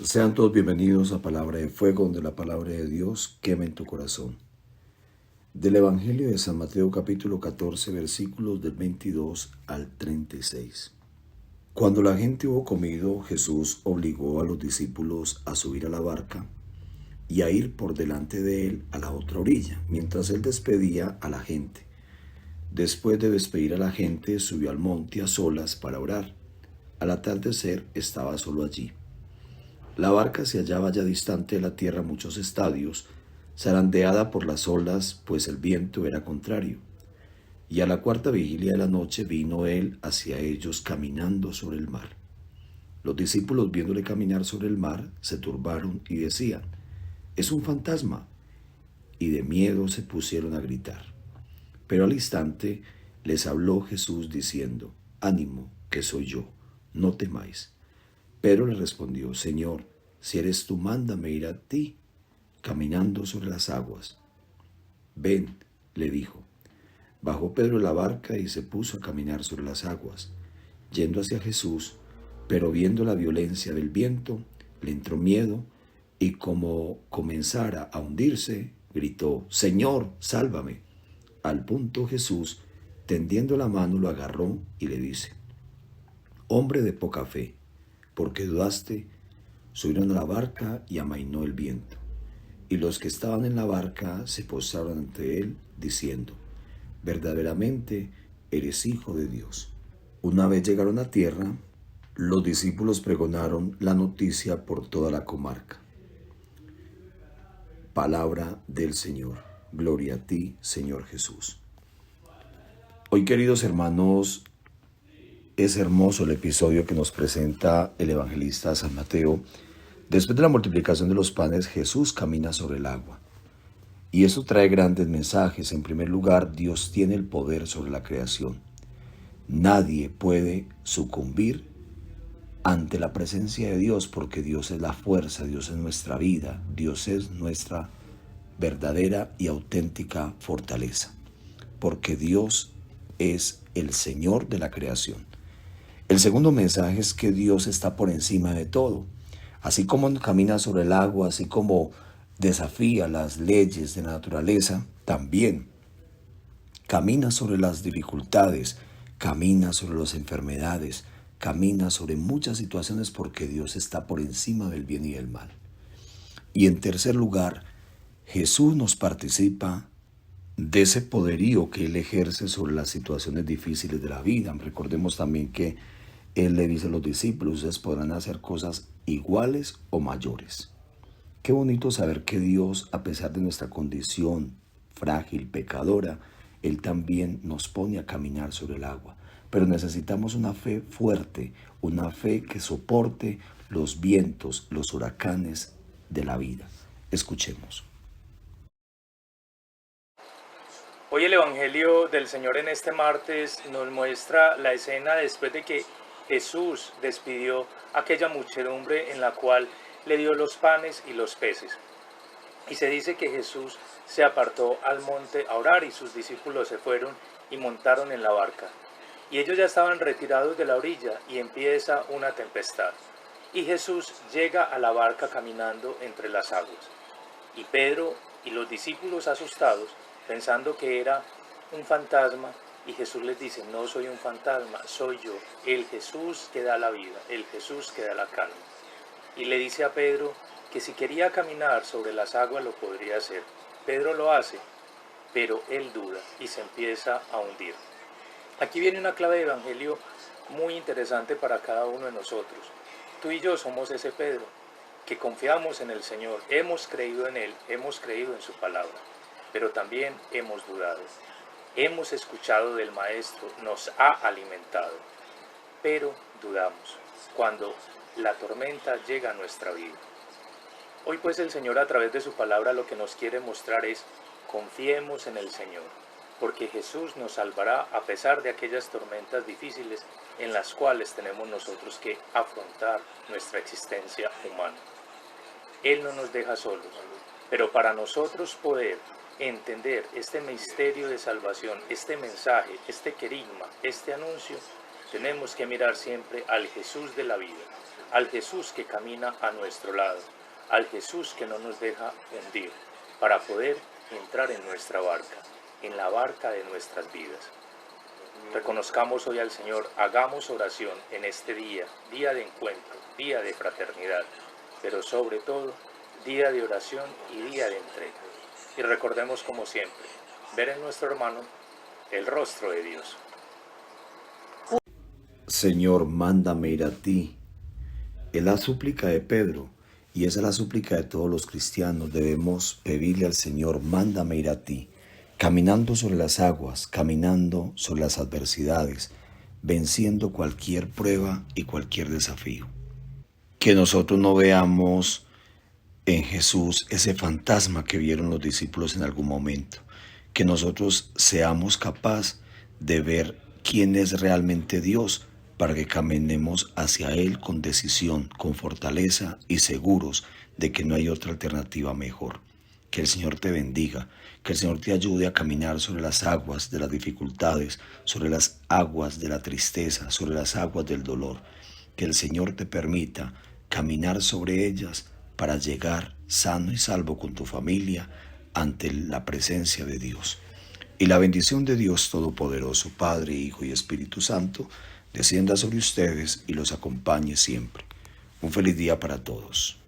Sean todos bienvenidos a Palabra de Fuego, donde la palabra de Dios quema en tu corazón. Del Evangelio de San Mateo capítulo 14, versículos del 22 al 36. Cuando la gente hubo comido, Jesús obligó a los discípulos a subir a la barca y a ir por delante de él a la otra orilla, mientras él despedía a la gente. Después de despedir a la gente, subió al monte a solas para orar. Al atardecer estaba solo allí. La barca se hallaba ya distante de la tierra muchos estadios, zarandeada por las olas, pues el viento era contrario. Y a la cuarta vigilia de la noche vino él hacia ellos caminando sobre el mar. Los discípulos, viéndole caminar sobre el mar, se turbaron y decían: «Es un fantasma», y de miedo se pusieron a gritar. Pero al instante les habló Jesús diciendo: «Ánimo, que soy yo, no temáis». Pedro le respondió: «Señor, si eres tú, mándame ir a ti, caminando sobre las aguas». «Ven», le dijo. Bajó Pedro de la barca y se puso a caminar sobre las aguas, yendo hacia Jesús, pero viendo la violencia del viento, le entró miedo y como comenzara a hundirse, gritó: «Señor, sálvame». Al punto Jesús, tendiendo la mano, lo agarró y le dice: «Hombre de poca fe, ¿por qué dudaste?». Subieron a la barca y amainó el viento. Y los que estaban en la barca se postraron ante él, diciendo: «Verdaderamente eres Hijo de Dios». Una vez llegaron a tierra, los discípulos pregonaron la noticia por toda la comarca. Palabra del Señor. Gloria a ti, Señor Jesús. Hoy, queridos hermanos, es hermoso el episodio que nos presenta el evangelista San Mateo. Después de la multiplicación de los panes, Jesús camina sobre el agua. Y eso trae grandes mensajes. En primer lugar, Dios tiene el poder sobre la creación. Nadie puede sucumbir ante la presencia de Dios, porque Dios es la fuerza, Dios es nuestra vida, Dios es nuestra verdadera y auténtica fortaleza, porque Dios es el Señor de la creación. El segundo mensaje es que Dios está por encima de todo. Así como camina sobre el agua, así como desafía las leyes de la naturaleza, también camina sobre las dificultades, camina sobre las enfermedades, camina sobre muchas situaciones, porque Dios está por encima del bien y del mal. Y en tercer lugar, Jesús nos participa de ese poderío que Él ejerce sobre las situaciones difíciles de la vida. Recordemos también que Él le dice a los discípulos: ustedes podrán hacer cosas iguales o mayores. Qué bonito saber que Dios, a pesar de nuestra condición frágil, pecadora, Él también nos pone a caminar sobre el agua. Pero necesitamos una fe fuerte, una fe que soporte los vientos, los huracanes de la vida. Escuchemos. Hoy el Evangelio del Señor en este martes nos muestra la escena después de que Jesús despidió a aquella muchedumbre en la cual le dio los panes y los peces. Y se dice que Jesús se apartó al monte a orar y sus discípulos se fueron y montaron en la barca. Y ellos ya estaban retirados de la orilla y empieza una tempestad. Y Jesús llega a la barca caminando entre las aguas. Y Pedro y los discípulos, asustados, pensando que era un fantasma, y Jesús les dice: no soy un fantasma, soy yo, el Jesús que da la vida, el Jesús que da la calma. Y le dice a Pedro que si quería caminar sobre las aguas lo podría hacer. Pedro lo hace, pero él duda y se empieza a hundir. Aquí viene una clave de evangelio muy interesante para cada uno de nosotros. Tú y yo somos ese Pedro, que confiamos en el Señor, hemos creído en Él, hemos creído en su palabra, pero también hemos dudado. Hemos escuchado del Maestro, nos ha alimentado, pero dudamos cuando la tormenta llega a nuestra vida. Hoy pues el Señor, a través de su palabra, lo que nos quiere mostrar es: confiemos en el Señor, porque Jesús nos salvará a pesar de aquellas tormentas difíciles en las cuales tenemos nosotros que afrontar nuestra existencia humana. Él no nos deja solos, pero para nosotros poder entender este misterio de salvación, este mensaje, este querigma, este anuncio, tenemos que mirar siempre al Jesús de la vida, al Jesús que camina a nuestro lado, al Jesús que no nos deja hundir, para poder entrar en nuestra barca, en la barca de nuestras vidas. Reconozcamos hoy al Señor, hagamos oración en este día, día de encuentro, día de fraternidad, pero sobre todo, día de oración y día de entrega. Y recordemos como siempre, ver en nuestro hermano el rostro de Dios. Señor, mándame ir a ti. Es la súplica de Pedro y esa es la súplica de todos los cristianos. Debemos pedirle al Señor, mándame ir a ti, caminando sobre las aguas, caminando sobre las adversidades, venciendo cualquier prueba y cualquier desafío. Que nosotros no veamos en Jesús ese fantasma que vieron los discípulos en algún momento. Que nosotros seamos capaces de ver quién es realmente Dios para que caminemos hacia Él con decisión, con fortaleza y seguros de que no hay otra alternativa mejor. Que el Señor te bendiga, que el Señor te ayude a caminar sobre las aguas de las dificultades, sobre las aguas de la tristeza, sobre las aguas del dolor. Que el Señor te permita caminar sobre ellas para llegar sano y salvo con tu familia ante la presencia de Dios. Y la bendición de Dios Todopoderoso, Padre, Hijo y Espíritu Santo, descienda sobre ustedes y los acompañe siempre. Un feliz día para todos.